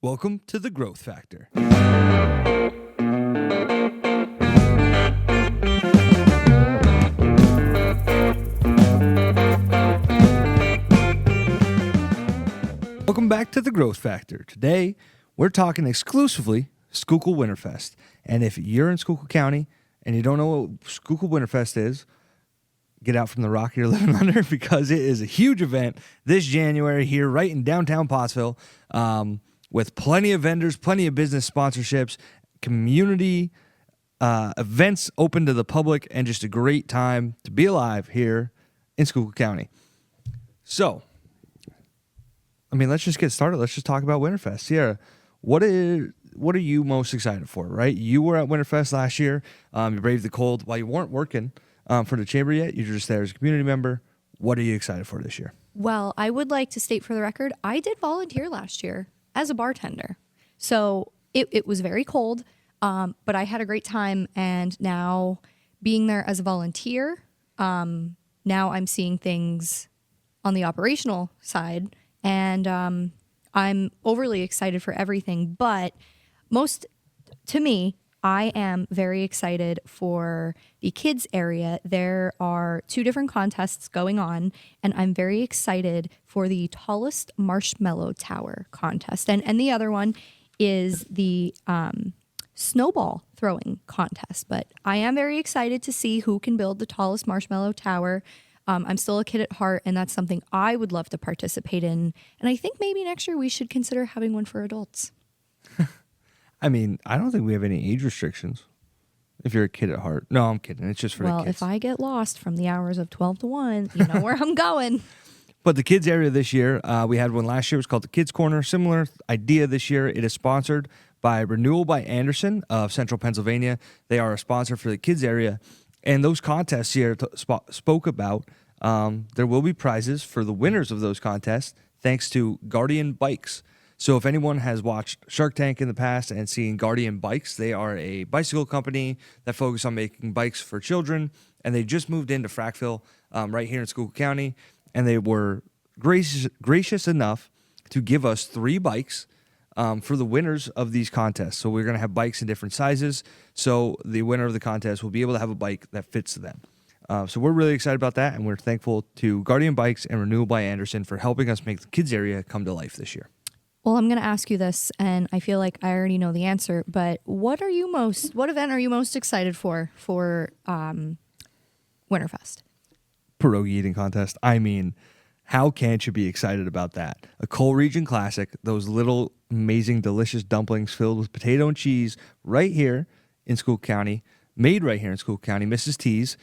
Welcome to the Growth Factor. Welcome back to the Growth Factor. Today, we're talking exclusively Schuylkill Winterfest. And if you're in Schuylkill County and you don't know what Schuylkill Winterfest is, get out from the rock you're living under, because it is a huge event this January here right in downtown Pottsville, with plenty of vendors, plenty of business sponsorships, community events open to the public, and just a great time to be alive here in Schuylkill County. So, let's just get started. Let's just talk about Winterfest. Sierra, what are you most excited for, right? You were at Winterfest last year. You braved the cold while you weren't working for the chamber yet. You're just there as a community member. What are you excited for this year? Well, I would like to state for the record, I did volunteer last year as a bartender. So it was very cold, but I had a great time. And now being there as a volunteer, now I'm seeing things on the operational side. And I'm overly excited for everything. But to me, I am very excited for the kids area. There are 2 different contests going on, and I'm very excited for the tallest marshmallow tower contest. And the other one is the snowball throwing contest. But I am very excited to see who can build the tallest marshmallow tower. I'm still a kid at heart, and that's something I would love to participate in. And I think maybe next year we should consider having one for adults. I don't think we have any age restrictions if you're a kid at heart. No, I'm kidding. It's just for the kids. Well, if I get lost from the hours of 12 to 1, you know where I'm going. But the kids area this year, we had one last year. It was called the Kids Corner. Similar idea this year. It is sponsored by Renewal by Anderson of Central Pennsylvania. They are a sponsor for the kids area. And those contests here spoke about, there will be prizes for the winners of those contests thanks to Guardian Bikes. So if anyone has watched Shark Tank in the past and seen Guardian Bikes, they are a bicycle company that focus on making bikes for children. And they just moved into Frackville right here in Schuylkill County. And they were gracious enough to give us 3 bikes for the winners of these contests. So we're going to have bikes in different sizes. So the winner of the contest will be able to have a bike that fits them. So we're really excited about that. And we're thankful to Guardian Bikes and Renewal by Anderson for helping us make the kids area come to life this year. Well, I'm going to ask you this, and I feel like I already know the answer, but what event are you most excited for Winterfest? Pierogi eating contest. How can't you be excited about that? A Coal Region classic, those little amazing, delicious dumplings filled with potato and cheese right here in Schuylkill County, made right here in Schuylkill County. Mrs. T's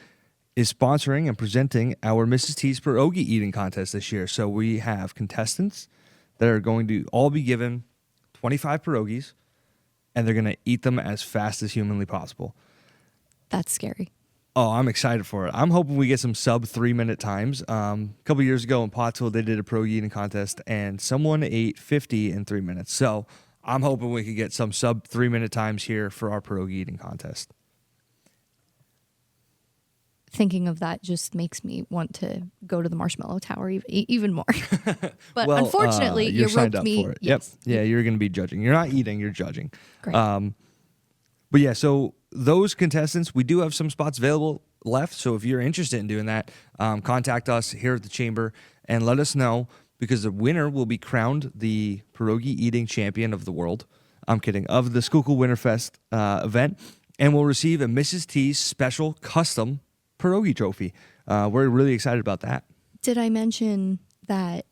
is sponsoring and presenting our Mrs. T's Pierogi eating contest this year. So we have contestants that are going to all be given 25 pierogies, and they're going to eat them as fast as humanly possible. That's scary. Oh, I'm excited for it. I'm hoping we get some sub 3-minute times. A couple years ago in Pottsville, they did a pierogi eating contest, and someone ate 50 in 3 minutes. So I'm hoping we could get some sub 3-minute times here for our pierogi eating contest. Thinking of that just makes me want to go to the Marshmallow Tower even more. But well, unfortunately, you're you signed roped up me. for it. Yes. Yep. Yeah, you're going to be judging. You're not eating, you're judging. Great. But yeah, so those contestants, we do have some spots available left. So if you're interested in doing that, contact us here at the chamber and let us know, because the winner will be crowned the pierogi eating champion of the world. I'm kidding, of the Schuylkill Winterfest event, and will receive a Mrs. T's special custom pierogi trophy. We're really excited about that. Did I mention that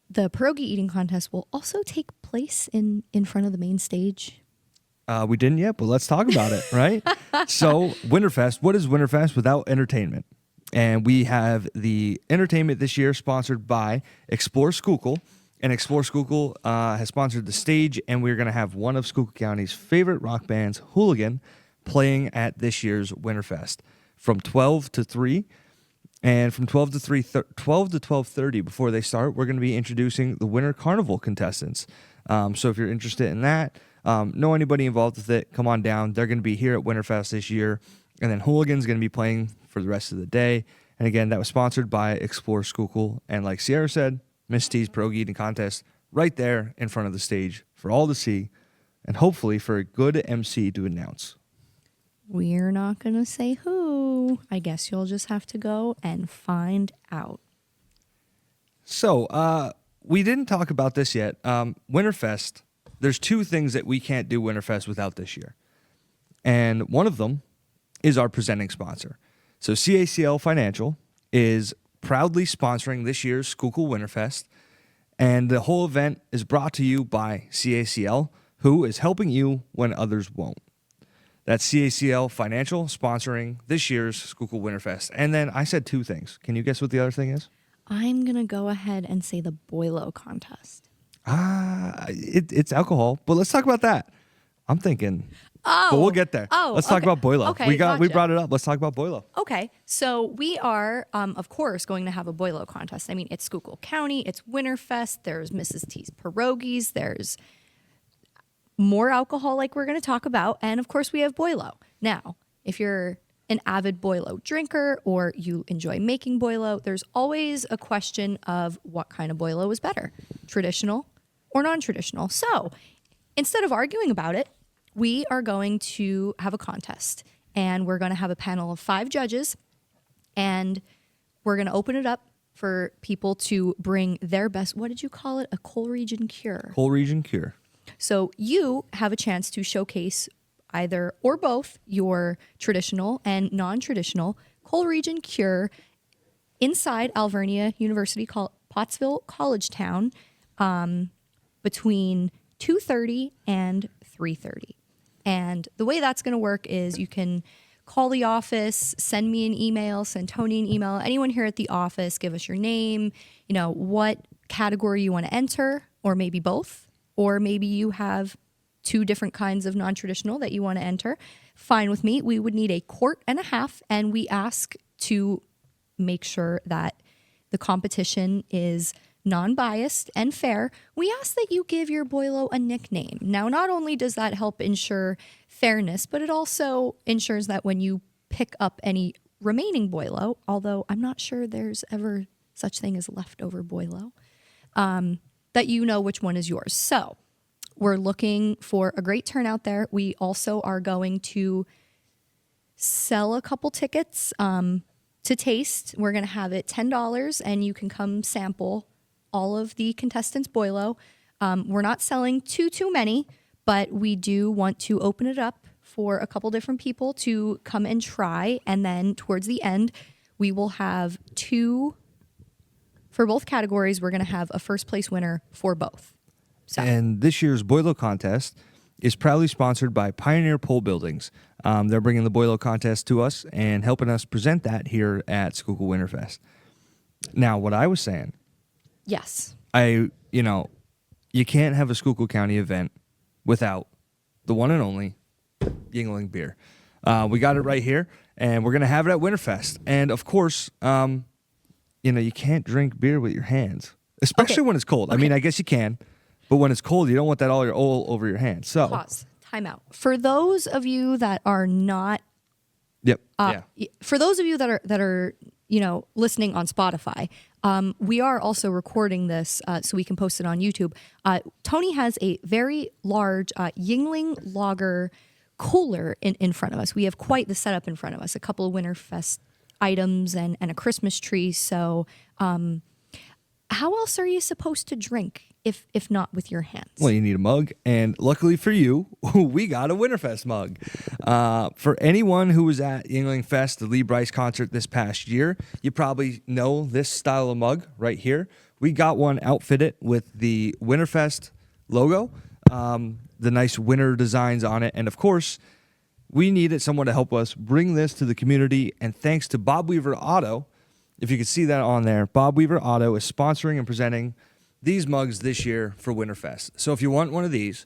the pierogi eating contest will also take place in front of the main stage? We didn't yet, but let's talk about it, right? So Winterfest, what is Winterfest without entertainment? And we have the entertainment this year sponsored by Explore Schuylkill. And Explore Schuylkill has sponsored the stage, and we're going to have one of Schuylkill County's favorite rock bands, Hooligan, playing at this year's Winterfest from 12 to 3. And from 12 to 12:30 before they start, we're going to be introducing the Winter Carnival contestants. So if you're interested in that, know anybody involved with it, come on down. They're going to be here at Winterfest this year. And then Hooligan's going to be playing for the rest of the day. And again, that was sponsored by Explore Schuylkill. And like Sierra said, Miss T's Pierogi Eating Contest right there in front of the stage for all to see, and hopefully for a good MC to announce. We're not going to say who. I guess you'll just have to go and find out. So, we didn't talk about this yet. Winterfest, there's two things that we can't do Winterfest without this year. And one of them is our presenting sponsor. So CACL Financial is proudly sponsoring this year's Schuylkill Winterfest. And the whole event is brought to you by CACL, who is helping you when others won't. That's CACL Financial sponsoring this year's Schuylkill Winterfest. And then I said two things. Can you guess what the other thing is? I'm going to go ahead and say the Boilo contest. It's alcohol, but let's talk about that. I'm thinking, but we'll get there. Let's talk about Boilo. Okay, we gotcha. brought it up. Let's talk about Boilo. Okay, so we are, of course, going to have a Boilo contest. I mean, it's Schuylkill County, it's Winterfest, there's Mrs. T's Pierogies, there's more alcohol like we're going to talk about, and of course we have Boilo. Now, if you're an avid Boilo drinker or you enjoy making Boilo, there's always a question of what kind of Boilo is better, traditional or non-traditional. So instead of arguing about it, we are going to have a contest, and we're going to have a panel of 5 judges, and we're going to open it up for people to bring their best, what did you call it? A Collegtowne cure. Collegtowne cure. So you have a chance to showcase either or both your traditional and non-traditional Collegtowne cure inside Alvernia University, Pottsville, Collegtowne, between 2:30 and 3:30. And the way that's going to work is you can call the office, send me an email, send Tony an email, anyone here at the office, give us your name, what category you want to enter, or maybe both, or maybe you have 2 different kinds of non-traditional that you want to enter. Fine with me. We would need a quart and a half, and we ask to make sure that the competition is non-biased and fair. We ask that you give your Boilo a nickname. Now, not only does that help ensure fairness, but it also ensures that when you pick up any remaining Boilo, although I'm not sure there's ever such thing as leftover Boilo, that you know which one is yours. So we're looking for a great turnout there. We also are going to sell a couple tickets to taste. We're going to have it $10, and you can come sample all of the contestants' Boilo. We're not selling too many, but we do want to open it up for a couple different people to come and try. And then towards the end, we will have 2 for both categories. We're going to have a first place winner for both. So. And this year's Boilo contest is proudly sponsored by Pioneer Pole Buildings. They're bringing the Boilo contest to us and helping us present that here at Schuylkill Winterfest. Now, what I was saying, yes, you can't have a Schuylkill County event without the one and only Yuengling beer. We got it right here, and we're going to have it at Winterfest. And, of course, you can't drink beer with your hands, especially when it's cold. Okay. I mean, I guess you can, but when it's cold, you don't want that all over your hands. So pause. Time out. For those of you that are not, For those of you that are listening on Spotify, we are also recording this so we can post it on YouTube. Tony has a very large Yuengling Lager cooler in front of us. We have quite the setup in front of us. A couple of Winterfest items and a Christmas tree. So, how else are you supposed to drink if not with your hands? Well, you need a mug, and luckily for you, we got a Winterfest mug. For anyone who was at Yuengling Fest, the Lee Brice concert this past year, you probably know this style of mug right here. We got one outfitted with the Winterfest logo, the nice winter designs on it, and of course, we needed someone to help us bring this to the community, and thanks to Bob Weaver Auto, if you can see that on there, Bob Weaver Auto is sponsoring and presenting these mugs this year for Winterfest. So if you want one of these,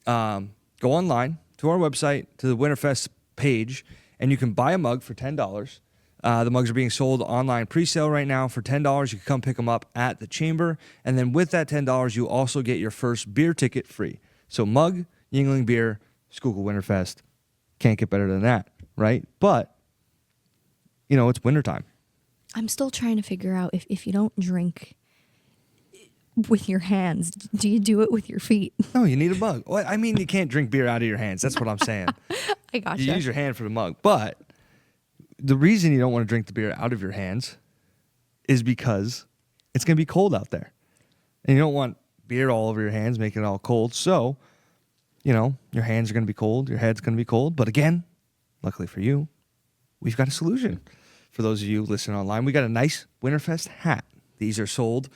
go online to our website, to the Winterfest page, and you can buy a mug for $10. The mugs are being sold online pre-sale right now for $10. You can come pick them up at the chamber. And then with that $10, you also get your first beer ticket free. So mug, Yuengling beer, Schuylkill Winterfest. Can't get better than that, right? But, it's wintertime. I'm still trying to figure out if you don't drink with your hands? Do you do it with your feet? No, you need a mug. Well, I mean, you can't drink beer out of your hands. That's what I'm saying. I gotcha. You use your hand for the mug. But the reason you don't want to drink the beer out of your hands is because it's going to be cold out there. And you don't want beer all over your hands, making it all cold. So, your hands are going to be cold. Your head's going to be cold. But again, luckily for you, we've got a solution. For those of you listening online, we got a nice Winterfest hat. These are sold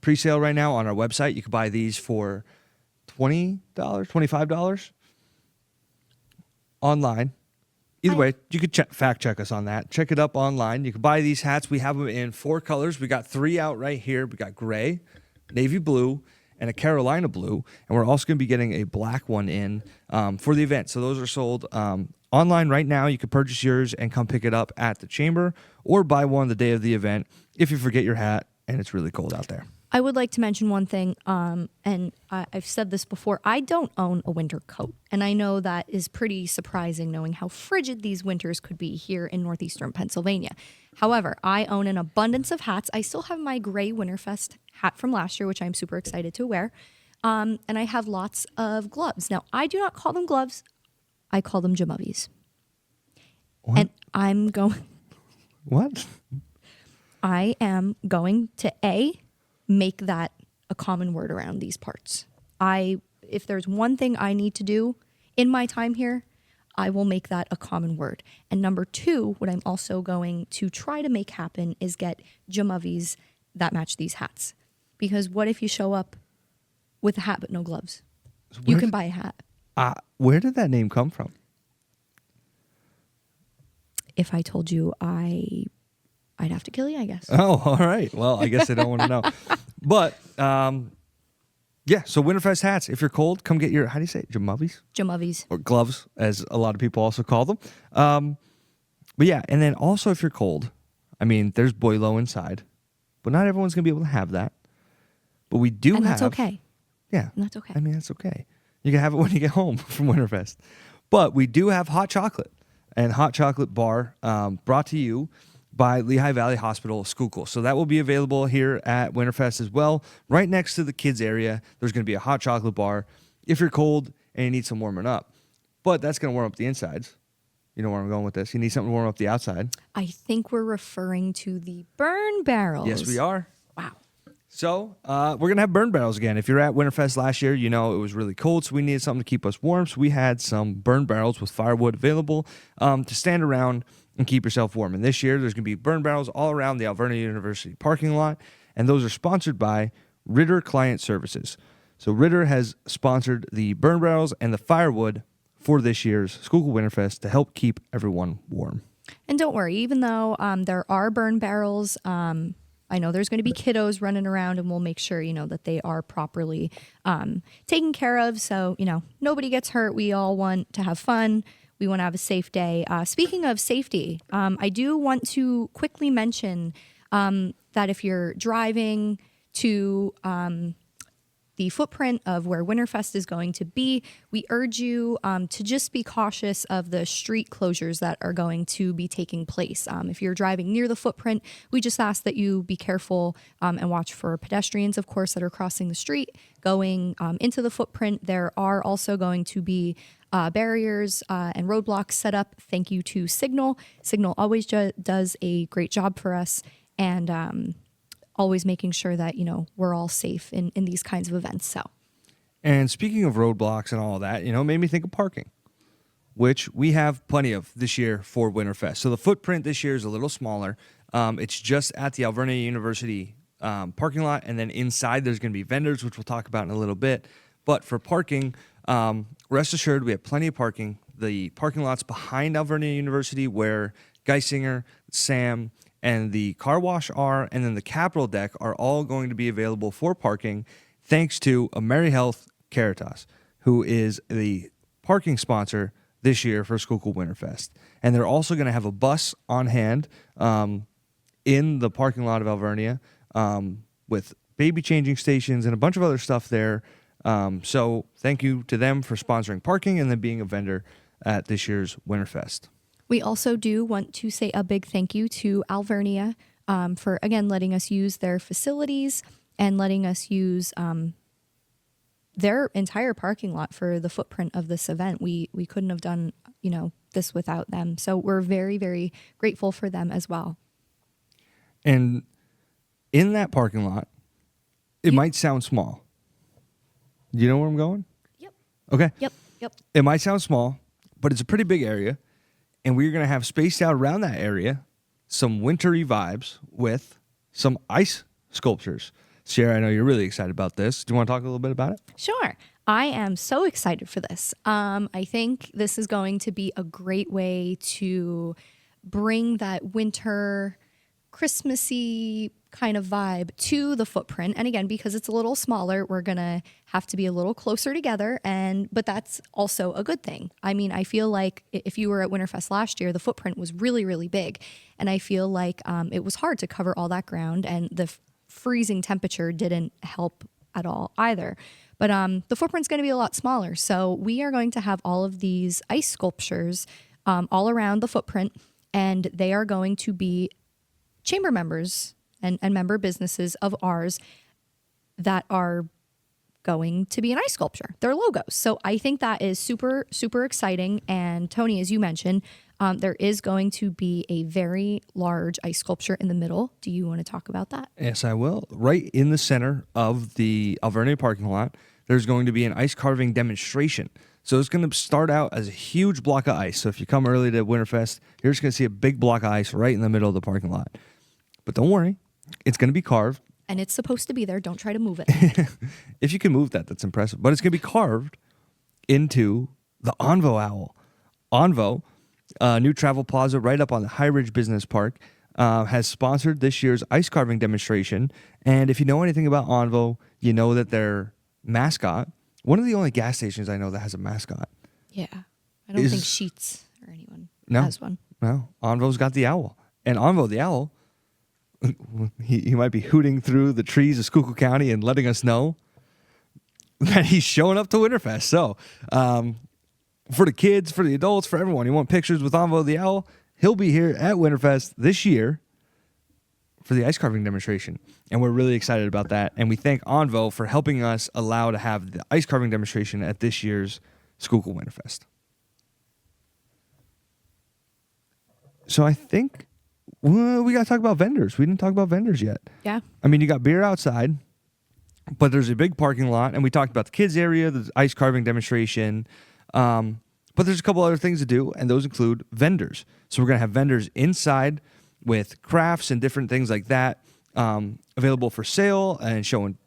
pre-sale right now on our website. You can buy these for $20, $25 online. Either way, you could fact check us on that. Check it up online. You can buy these hats. We have them in 4 colors. We got 3 out right here. We got gray, navy blue, and a Carolina blue. And we're also going to be getting a black one in for the event. So those are sold online right now. You can purchase yours and come pick it up at the chamber or buy one the day of the event if you forget your hat and it's really cold out there. I would like to mention one thing, and I've said this before. I don't own a winter coat, and I know that is pretty surprising knowing how frigid these winters could be here in northeastern Pennsylvania. However, I own an abundance of hats. I still have my gray Winterfest hat from last year, which I'm super excited to wear, and I have lots of gloves. Now, I do not call them gloves. I call them jamovies. What? And I'm going... What? I am going to make that a common word around these parts. If there's one thing I need to do in my time here, I will make that a common word. And number 2, what I'm also going to try to make happen is get jamovies that match these hats. Because what if you show up with a hat but no gloves? So You can buy a hat. Where did that name come from? If I told you, I'd have to kill you, I guess. Oh, all right. Well, I guess I don't want to know. But, yeah, so Winterfest hats. If you're cold, come get your, how do you say it, jamovies? Jamovies. Or gloves, as a lot of people also call them. But yeah, and then also if you're cold, I mean, there's boilo inside, but not everyone's going to be able to have that. But we do have. And that's okay. Yeah. And that's okay. I mean, that's okay. You can have it when you get home from Winterfest. But we do have hot chocolate and hot chocolate bar brought to you by Lehigh Valley Hospital Schuylkill. So that will be available here at Winterfest as well. Right next to the kids area, there's going to be a hot chocolate bar if you're cold and you need some warming up. But that's going to warm up the insides. You know where I'm going with this. You need something to warm up the outside. I think we're referring to the burn barrels. Yes, we are. Wow. So we're going to have burn barrels again. If you're at Winterfest last year, you know it was really cold, so we needed something to keep us warm. So we had some burn barrels with firewood available to stand around and keep yourself warm. And this year, there's going to be burn barrels all around the Alvernia University parking lot, and those are sponsored by Ritter Client Services. So Ritter has sponsored the burn barrels and the firewood for this year's Schuylkill Winterfest to help keep everyone warm. And don't worry, even though there are burn barrels, I know there's going to be kiddos running around, and we'll make sure, that they are properly taken care of. So, nobody gets hurt. We all want to have fun. We want to have a safe day. Speaking of safety, I do want to quickly mention that if you're driving to the footprint of where Winterfest is going to be, we urge you to just be cautious of the street closures that are going to be taking place. If you're driving near the footprint, we just ask that you be careful and watch for pedestrians, of course, that are crossing the street. Going into the footprint, there are also going to be barriers and roadblocks set up. Thank you to Signal. Signal always does a great job for us, and always making sure that, we're all safe in these kinds of events. So, and speaking of roadblocks and all that, made me think of parking, which we have plenty of this year for Winterfest. So the footprint this year is a little smaller. It's just at the Alvernia University parking lot, and then inside there's going to be vendors, which we'll talk about in a little bit. But for parking, rest assured, we have plenty of parking. The parking lots behind Alvernia University, where Geisinger, Sam, and the car wash are, and then the Capitol deck are all going to be available for parking, thanks to AmeriHealth Caritas, who is the parking sponsor this year for Schuylkill Winterfest. And they're also going to have a bus on hand in the parking lot of Alvernia with baby changing stations and a bunch of other stuff there. So thank you to them for sponsoring parking and then being a vendor at this year's Winterfest. we also do want to say a big thank you to Alvernia for, again, letting us use their facilities. and letting us use their entire parking lot for the footprint of this event. We couldn't have done, this without them. So we're very, very grateful for them as well. And in that parking lot, it might sound small. Do you know where I'm going? Yep. Okay. Yep. It might sound small, but it's a pretty big area. And we're going to have spaced out around that area some wintry vibes with some ice sculptures. Sierra, I know you're really excited about this. Do you want to talk a little bit about it? Sure. I am so excited for this. I think this is going to be a great way to bring that winter, Christmassy kind of vibe to the footprint. And again, because it's a little smaller, we're going to have to be a little closer together. But that's also a good thing. I mean, I feel like if you were at Winterfest last year, the footprint was really, really big. And I feel like it was hard to cover all that ground. And the freezing temperature didn't help at all either. But the footprint's going to be a lot smaller. So we are going to have all of these ice sculptures all around the footprint. And they are going to be chamber members and member businesses of ours that are going to be an ice sculpture, their logos. So I think that is super, super exciting. And Tony, as you mentioned, there is going to be a very large ice sculpture in the middle. Do you want to talk about that? Yes, I will. Right in the center of the Alvernia parking lot, there's going to be an ice carving demonstration. So it's going to start out as a huge block of ice. So if you come early to Winterfest, you're just going to see a big block of ice right in the middle of the parking lot. But don't worry, it's going to be carved. And it's supposed to be there. Don't try to move it. If you can move that, that's impressive. But it's going to be carved into the Onvo Owl. Onvo, new travel plaza right up on the High Ridge Business Park, has sponsored this year's ice carving demonstration. And if you know anything about Onvo, you know that their mascot, one of the only gas stations I know that has a mascot. Yeah. I don't think Sheets or anyone has one. No, Onvo's got the owl. And Onvo, the owl, he might be hooting through the trees of Schuylkill County and letting us know that he's showing up to Winterfest. So for the kids, for the adults, for everyone, you want pictures with Onvo the owl, he'll be here at Winterfest this year for the ice carving demonstration. And we're really excited about that. And we thank Onvo for helping us allow to have the ice carving demonstration at this year's Schuylkill Winterfest. So I think we got to talk about vendors. We didn't talk about vendors yet. Yeah. I mean, you got beer outside, but there's a big parking lot. And we talked about the kids area, the ice carving demonstration. But there's a couple other things to do, and those include vendors. So we're going to have vendors inside with crafts and different things like that available for sale and showing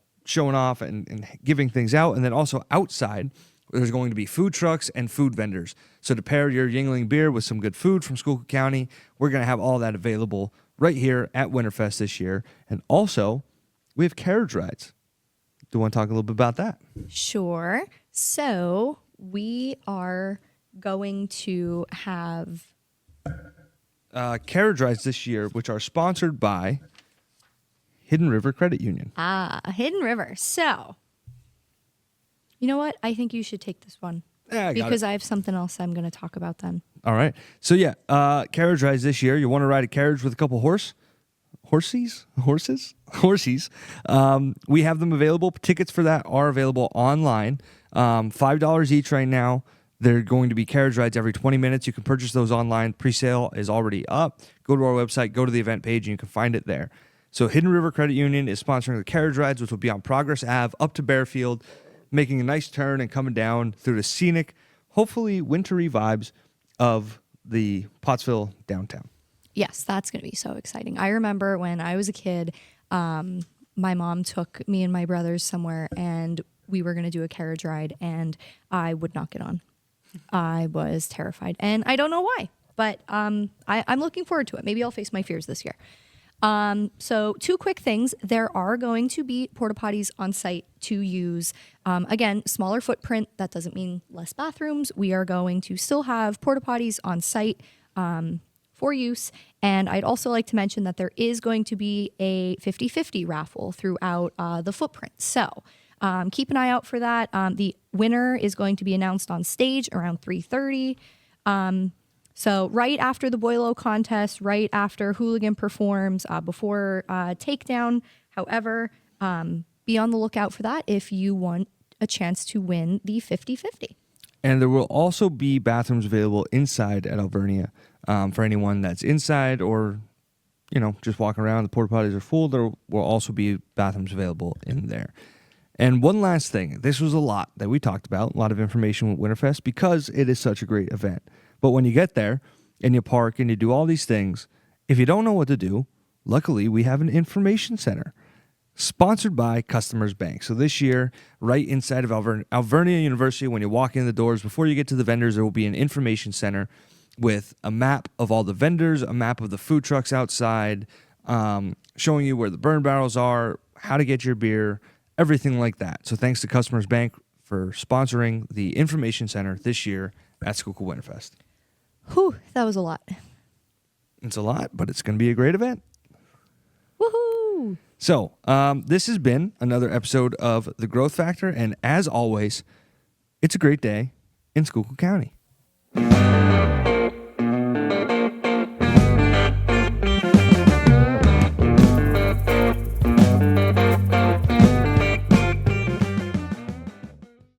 off and giving things out. And then also outside, there's going to be food trucks and food vendors. So to pair your Yuengling beer with some good food from Schuylkill County, we're going to have all that available right here at Winterfest this year. And also, we have carriage rides. Do you want to talk a little bit about that? Sure. So we are going to have carriage rides this year, which are sponsored by Hidden River Credit Union. Hidden River. So, you know what? I think you should take this one. Yeah, because I have something else I'm going to talk about then. All right. So, yeah, carriage rides this year. You want to ride a carriage with a couple horses? We have them available. Tickets for that are available online. $5 each right now. They're going to be carriage rides every 20 minutes. You can purchase those online. Pre-sale is already up. Go to our website, go to the event page, and you can find it there. So Hidden River Credit Union is sponsoring the carriage rides, which will be on Progress Ave up to Bearfield, making a nice turn and coming down through the scenic, hopefully wintry vibes of the Pottsville downtown. Yes, that's going to be so exciting. I remember when I was a kid, my mom took me and my brothers somewhere, and we were going to do a carriage ride, and I would not get on. I was terrified, and I don't know why, but I'm looking forward to it. Maybe I'll face my fears this year. So 2 quick things. There are going to be porta potties on site to use. Again, smaller footprint. That doesn't mean less bathrooms. We are going to still have porta potties on site for use. And I'd also like to mention that there is going to be a 50-50 raffle throughout the footprint. So keep an eye out for that. The winner is going to be announced on stage around 3:30. So right after the Boilo contest, right after Hooligan performs, before Takedown. However, be on the lookout for that if you want a chance to win the 50/50. And there will also be bathrooms available inside at Alvernia for anyone that's inside or, just walking around. The porta potties are full. There will also be bathrooms available in there. And one last thing. This was a lot that we talked about, a lot of information with Winterfest because it is such a great event. But when you get there and you park and you do all these things, if you don't know what to do, luckily we have an information center. Sponsored by Customers Bank. So this year, right inside of Alvernia University, when you walk in the doors, before you get to the vendors, there will be an information center with a map of all the vendors, a map of the food trucks outside, showing you where the burn barrels are, how to get your beer, everything like that. So thanks to Customers Bank for sponsoring the information center this year at Schuylkill Winterfest. Whew, that was a lot. It's a lot, but it's going to be a great event. Woohoo! So, this has been another episode of The Growth Factor, and as always, it's a great day in Schuylkill County.